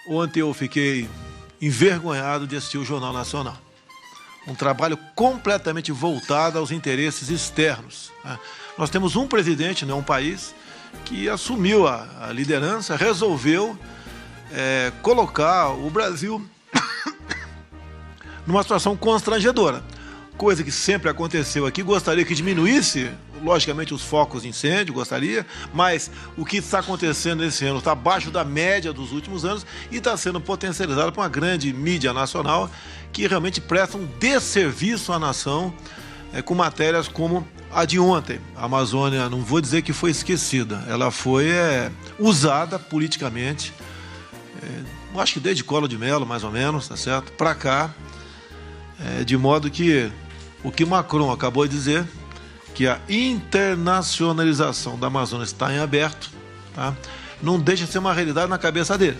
Ontem eu fiquei envergonhado de assistir o Jornal Nacional. Um trabalho completamente voltado aos interesses externos, né? Nós temos um presidente, não um país, que assumiu a liderança, resolveu colocar o Brasil numa situação constrangedora. Coisa que sempre aconteceu aqui, gostaria que diminuísse, logicamente, os focos de incêndio, gostaria, mas o que está acontecendo nesse ano está abaixo da média dos últimos anos e está sendo potencializado por uma grande mídia nacional que realmente presta um desserviço à nação, com matérias como a de ontem. A Amazônia, não vou dizer que foi esquecida, ela foi usada politicamente, acho que desde Collor de Mello, mais ou menos, tá certo, para cá, de modo que o que Macron acabou de dizer, que a internacionalização da Amazônia está em aberto, tá? Não deixa de ser uma realidade na cabeça dele.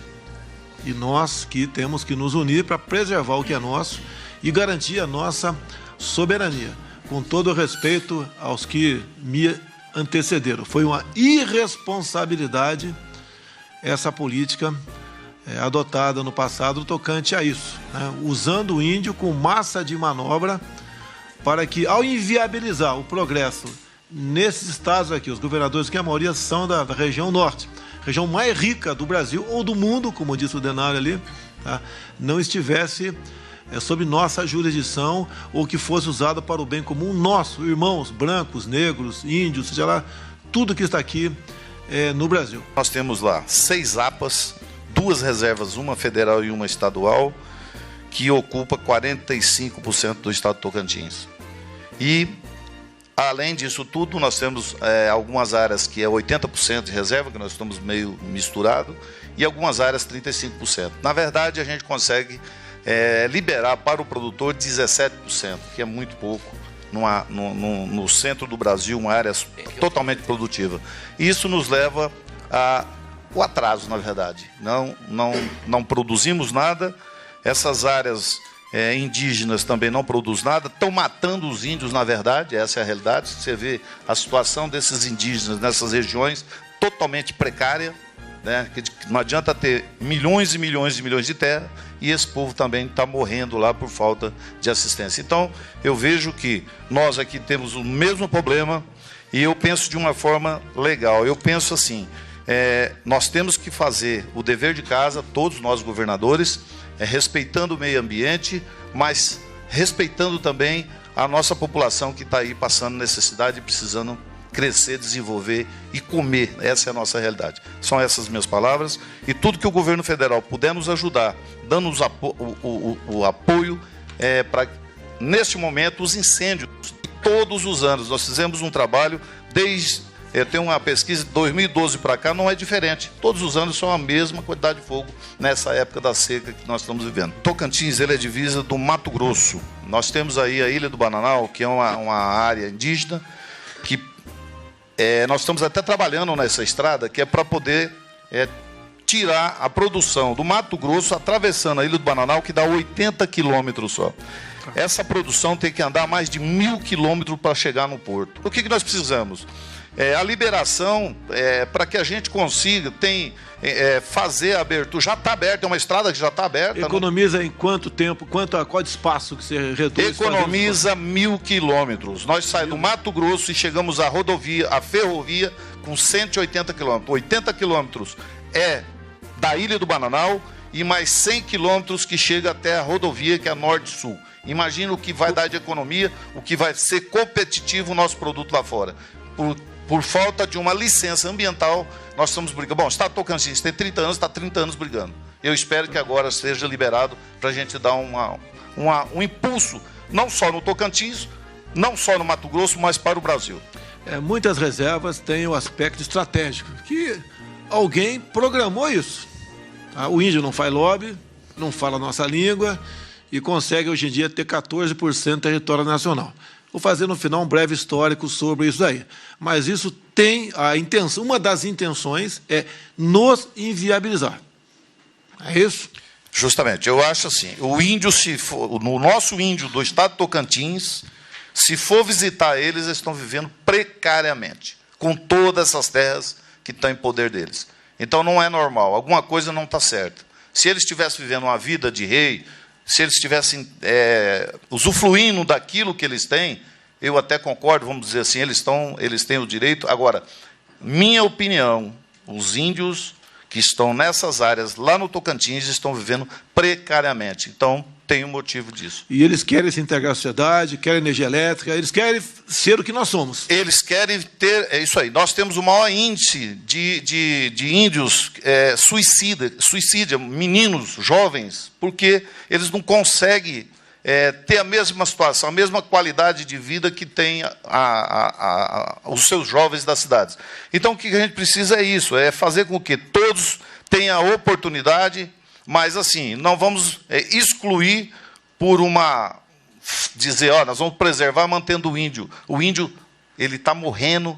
E nós que temos que nos unir para preservar o que é nosso e garantir a nossa soberania, com todo o respeito aos que me antecederam. Foi uma irresponsabilidade essa política adotada no passado tocante a isso, né? Usando o índio com massa de manobra para que, ao inviabilizar o progresso nesses estados aqui, os governadores, que a maioria são da região norte, região mais rica do Brasil ou do mundo, como disse o Denário ali, tá? Não estivesse sob nossa jurisdição ou que fosse usado para o bem comum nosso, irmãos brancos, negros, índios, seja lá, tudo que está aqui no Brasil. Nós temos lá 6 APAs, 2 reservas, uma federal e uma estadual, que ocupa 45% do estado de Tocantins. E, além disso tudo, nós temos algumas áreas que é 80% de reserva, que nós estamos meio misturado, e algumas áreas 35%. Na verdade, a gente consegue liberar para o produtor 17%, que é muito pouco, no centro do Brasil, uma área totalmente produtiva. E isso nos leva ao atraso, na verdade. Não produzimos nada. Essas áreas indígenas também não produzem nada, estão matando os índios, na verdade, essa é a realidade. Você vê a situação desses indígenas nessas regiões totalmente precária, né? Que não adianta ter milhões e milhões e milhões de terra e esse povo também está morrendo lá por falta de assistência. Então, eu vejo que nós aqui temos o mesmo problema e eu penso de uma forma legal. Eu penso assim, nós temos que fazer o dever de casa, todos nós governadores, respeitando o meio ambiente, mas respeitando também a nossa população que está aí passando necessidade e precisando crescer, desenvolver e comer. Essa é a nossa realidade. São essas minhas palavras. E tudo que o governo federal puder nos ajudar, dando-nos o apoio para, neste momento, os incêndios, todos os anos. Nós fizemos um trabalho desde... Eu tenho uma pesquisa de 2012 para cá, não é diferente. Todos os anos são a mesma quantidade de fogo nessa época da seca que nós estamos vivendo. Tocantins, ele é divisa do Mato Grosso. Nós temos aí a Ilha do Bananal, que é uma área indígena, que nós estamos até trabalhando nessa estrada, que é para poder tirar a produção do Mato Grosso, atravessando a Ilha do Bananal, que dá 80 quilômetros só. Essa produção tem que andar mais de 1.000 quilômetros para chegar no porto. O que nós precisamos? A liberação para que a gente consiga fazer a abertura. Já está aberta, é uma estrada que já está aberta. Economiza em quanto tempo, qual espaço que você reduz? Economiza 1.000 quilômetros. Nós saímos do Mato Grosso e chegamos à rodovia, à ferrovia, com 180 quilômetros. 80 quilômetros é da Ilha do Bananal e mais 100 quilômetros que chega até a rodovia, que é a Norte-Sul. Imagina o que vai dar de economia, o que vai ser competitivo o nosso produto lá fora. Por falta de uma licença ambiental, nós estamos brigando. Bom, o Estado Tocantins tem 30 anos, está 30 anos brigando. Eu espero que agora seja liberado para a gente dar um impulso, não só no Tocantins, não só no Mato Grosso, mas para o Brasil. Muitas reservas têm o aspecto estratégico, que alguém programou isso. O índio não faz lobby, não fala a nossa língua e consegue hoje em dia ter 14% do território nacional. Vou fazer no final um breve histórico sobre isso aí. Mas isso tem a intenção, uma das intenções é nos inviabilizar. É isso? Justamente, eu acho assim, o índio, no nosso índio do estado de Tocantins, se for visitar eles estão vivendo precariamente, com todas essas terras que estão em poder deles. Então não é normal, alguma coisa não está certa. Se eles estivessem vivendo uma vida de rei, se eles estivessem usufruindo daquilo que eles têm, eu até concordo, vamos dizer assim, eles têm o direito. Agora, minha opinião, os índios que estão nessas áreas, lá no Tocantins, estão vivendo precariamente. Então, tem um motivo disso. E eles querem se integrar à sociedade, querem energia elétrica, eles querem ser o que nós somos. Eles querem ter... É isso aí. Nós temos o maior índice de índios suicídio, meninos, jovens, porque eles não conseguem ter a mesma situação, a mesma qualidade de vida que tem os seus jovens das cidades. Então, o que a gente precisa é isso, é fazer com que todos tenham a oportunidade, mas, assim, não vamos excluir por dizer, ó, nós vamos preservar mantendo o índio. O índio, ele está morrendo,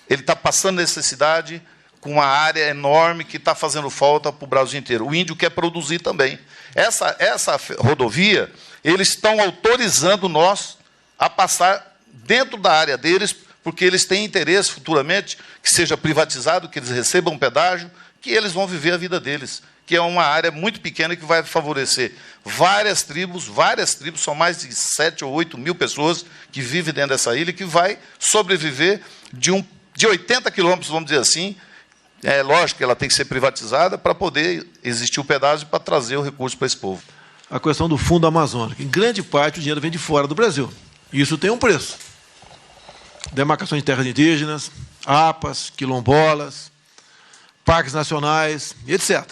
ele está passando necessidade com uma área enorme que está fazendo falta para o Brasil inteiro. O índio quer produzir também. Essa rodovia, eles estão autorizando nós a passar dentro da área deles, porque eles têm interesse futuramente que seja privatizado, que eles recebam pedágio, que eles vão viver a vida deles, que é uma área muito pequena que vai favorecer várias tribos, são mais de 7 ou 8 mil pessoas que vivem dentro dessa ilha, que vai sobreviver de 80 quilômetros, vamos dizer assim. É lógico que ela tem que ser privatizada para poder existir o pedágio para trazer o recurso para esse povo. A questão do Fundo Amazônico. Em grande parte, o dinheiro vem de fora do Brasil. Isso tem um preço. Demarcação de terras indígenas, APAs, quilombolas, parques nacionais, etc.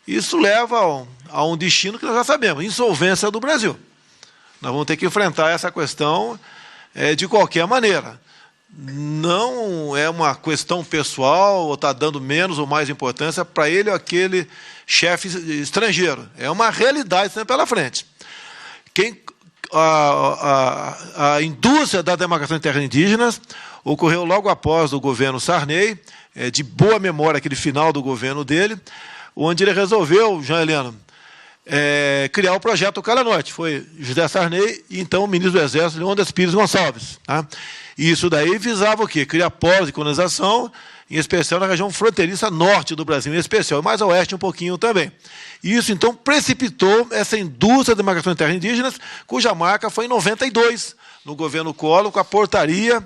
Isso leva a um destino que nós já sabemos, insolvência do Brasil. Nós vamos ter que enfrentar essa questão de qualquer maneira. Não é uma questão pessoal, ou está dando menos ou mais importância para ele ou aquele chefe estrangeiro. É uma realidade sempre pela frente. A indústria da demarcação de terras indígenas ocorreu logo após o governo Sarney, de boa memória aquele final do governo dele, onde ele resolveu, Jean Heleno, criar o projeto Calha Norte. Foi José Sarney e então o ministro do Exército, Leônidas Pires Gonçalves. Tá? E isso daí visava o quê? Criar polos de colonização, em especial na região fronteiriça norte do Brasil, em especial, e mais a oeste um pouquinho também. E isso, então, precipitou essa indústria de demarcação de terras indígenas, cuja marca foi em 92, no governo Collor, com a portaria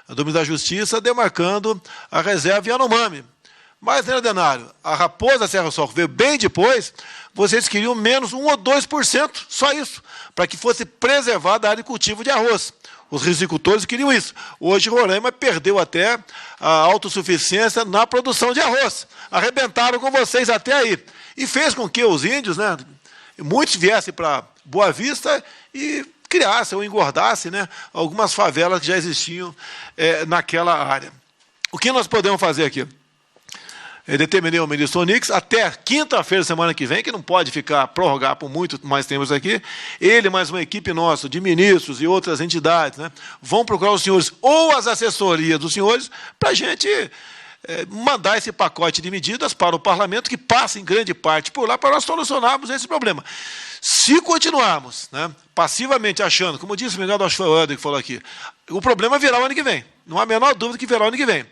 do ministro da Justiça, demarcando a reserva Yanomami. Mas, né, Denário, a Raposa Serra Sol veio bem depois, vocês queriam menos 1 ou 2%, só isso, para que fosse preservada a área de cultivo de arroz. Os risicultores queriam isso. Hoje, Roraima perdeu até a autossuficiência na produção de arroz. Arrebentaram com vocês até aí. E fez com que os índios, né, muitos viessem para Boa Vista e criassem ou engordassem, né, algumas favelas que já existiam naquela área. O que nós podemos fazer aqui? Eu determinei ao ministro Onix, até quinta-feira, semana que vem, que não pode prorrogar por muito mais tempo isso aqui, ele mais uma equipe nossa, de ministros e outras entidades, né, vão procurar os senhores ou as assessorias dos senhores para a gente mandar esse pacote de medidas para o parlamento, que passa em grande parte por lá, para nós solucionarmos esse problema. Se continuarmos, né, passivamente achando, como disse o Miguel do Ashford, que falou aqui, o problema virá o ano que vem. Não há a menor dúvida que virá o ano que vem.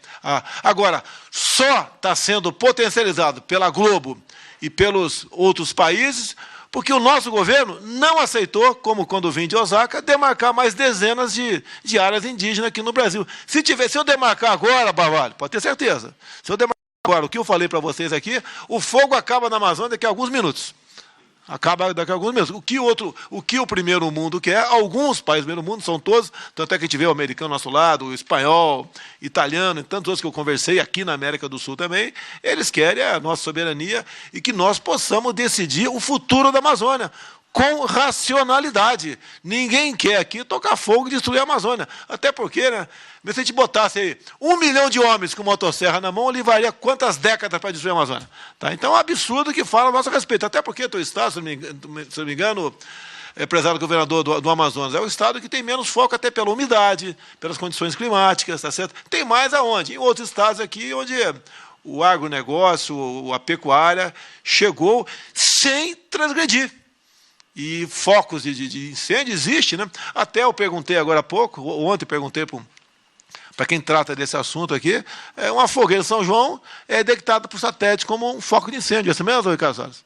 Agora, só está sendo potencializado pela Globo e pelos outros países, porque o nosso governo não aceitou, como quando vim de Osaka, demarcar mais dezenas de áreas indígenas aqui no Brasil. Se eu demarcar agora, Barbalho, pode ter certeza, se eu demarcar agora o que eu falei para vocês aqui, o fogo acaba na Amazônia daqui a alguns minutos. Acaba daqui a alguns meses. O que o primeiro mundo quer, alguns países do primeiro mundo, são todos, tanto é que a gente vê o americano ao nosso lado, o espanhol, italiano, e tantos outros que eu conversei aqui na América do Sul também, eles querem a nossa soberania e que nós possamos decidir o futuro da Amazônia com racionalidade. Ninguém quer aqui tocar fogo e destruir a Amazônia. Até porque, né, se a gente botasse aí 1 milhão de homens com motosserra na mão, levaria quantas décadas para destruir a Amazônia? Tá? Então é um absurdo que fala a nosso respeito. Até porque o estado, se não me engano, prezado governador do Amazonas, é o estado que tem menos foco até pela umidade, pelas condições climáticas, tá certo? Tem mais aonde? Em outros estados aqui, onde o agronegócio, a pecuária, chegou sem transgredir. E focos de incêndio existe, né? Até eu perguntei agora há pouco, ontem perguntei para quem trata desse assunto aqui, uma fogueira de São João é detectada por satélite como um foco de incêndio. É isso mesmo, Ricardo Salles?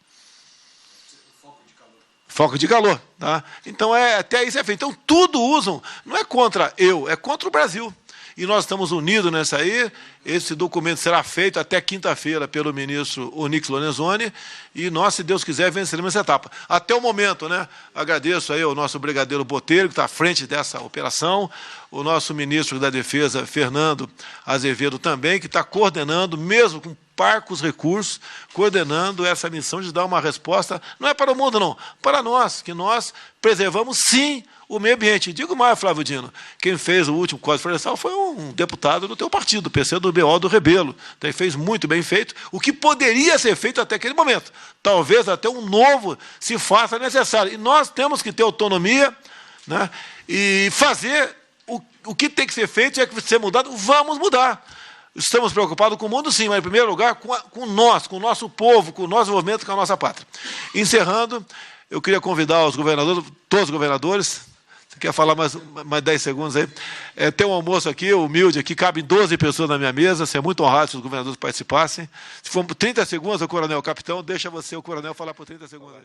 Foco de calor, tá? Então, até isso é feito. Então, tudo usam, não é contra eu, é contra o Brasil. E nós estamos unidos nessa aí. Esse documento será feito até quinta-feira pelo ministro Onyx Lorenzoni, e nós, se Deus quiser, venceremos essa etapa. Até o momento, né? Agradeço aí ao nosso brigadeiro Botelho, que está à frente dessa operação, o nosso ministro da Defesa, Fernando Azevedo, também, que está coordenando, mesmo com parcos recursos, coordenando essa missão de dar uma resposta, não é para o mundo, não, para nós, que nós preservamos, sim, o meio ambiente. Digo mais, Flávio Dino, quem fez o último Código Florestal foi um deputado do teu partido, PC do BO do Rebelo. Então, ele fez muito bem feito, o que poderia ser feito até aquele momento. Talvez até um novo se faça necessário. E nós temos que ter autonomia, né, e fazer o que tem que ser feito, é que ser mudado, vamos mudar. Estamos preocupados com o mundo, sim, mas, em primeiro lugar, com nós, com o nosso povo, com o nosso movimento, com a nossa pátria. Encerrando, eu queria convidar os governadores, todos os governadores. Você quer falar mais 10 segundos aí? Tem um almoço aqui, humilde, aqui, cabem 12 pessoas na minha mesa, seria muito honrado se os governadores participassem. Se for 30 segundos, o coronel capitão, deixa você, o coronel, falar por 30 segundos.